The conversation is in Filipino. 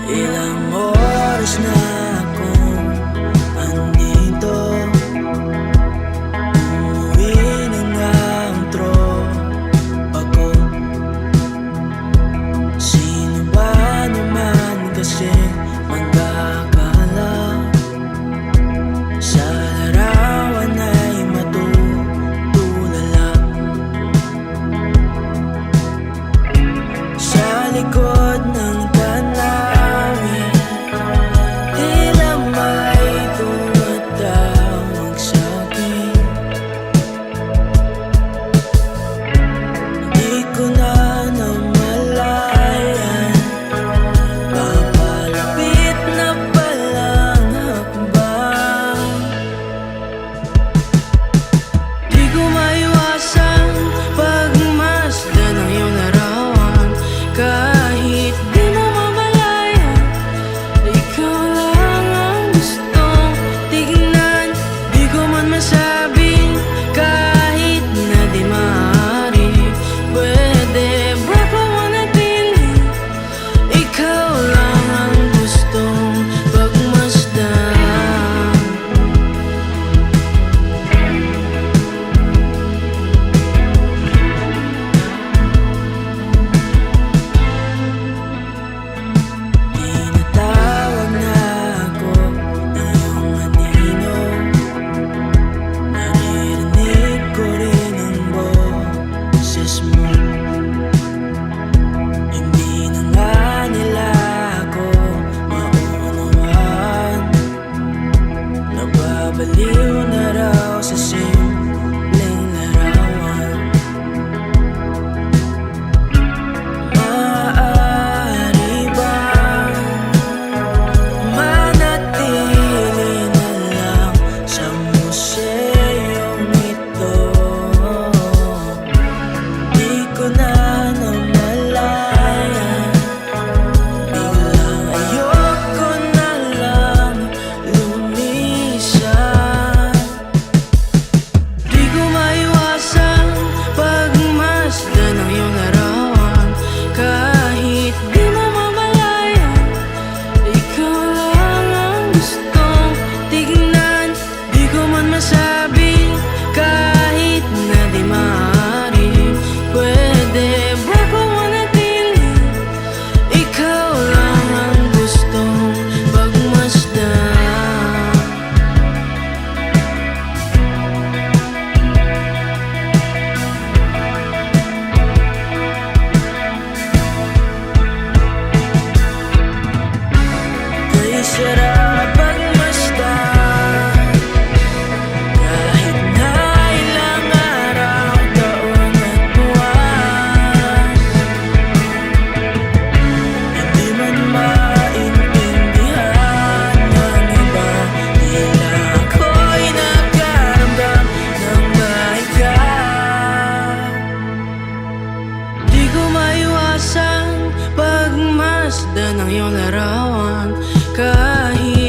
Ilang oras na akong andito, umuwi na nga ang tropa ko. Sino ba naman kasi magkakala sa larawan ay matutulala? Sa likod ng tanawin, tila may tumatawag sa'kin. Di ko na namalayan, papalapit na palang hakbang. Di ko maiwasan pagmasdan ng iyong larawan. Kahit di mo mamalayan, ikaw lang ang gustong tignan. Di ko man masabing kahit na di maaari, pwede ba pamanatili? Ikaw lang ang gustong pagmasdan. Tinatawag na ako ng iyong anino, naririnig ko rin ang boses mo. Hindi na nga nila ako maunawaan, nababaliw na raw sa simpleng larawan. Maaari bang manatili na lang sa museyong ito? Di ko na namalayan, biglang ayoko na lang lumisan. Di ko maiwasan pagmasdan ng iyong larawan. Kahit di mo mamalayan, ikaw lang ang gustong tignan. Di ko man masabing kahit na di maaari, pwede ba pamanatili? Ikaw lang ang gustong pagmasdan. Kay sarap pagmasdan, kahit na ilang araw, taon at buwan. Hindi man maintindihan ng iba, tila ako'y nagkaramdam ng baika. Di ko maiwasan pagmasdan ng iyong larawan. Kahit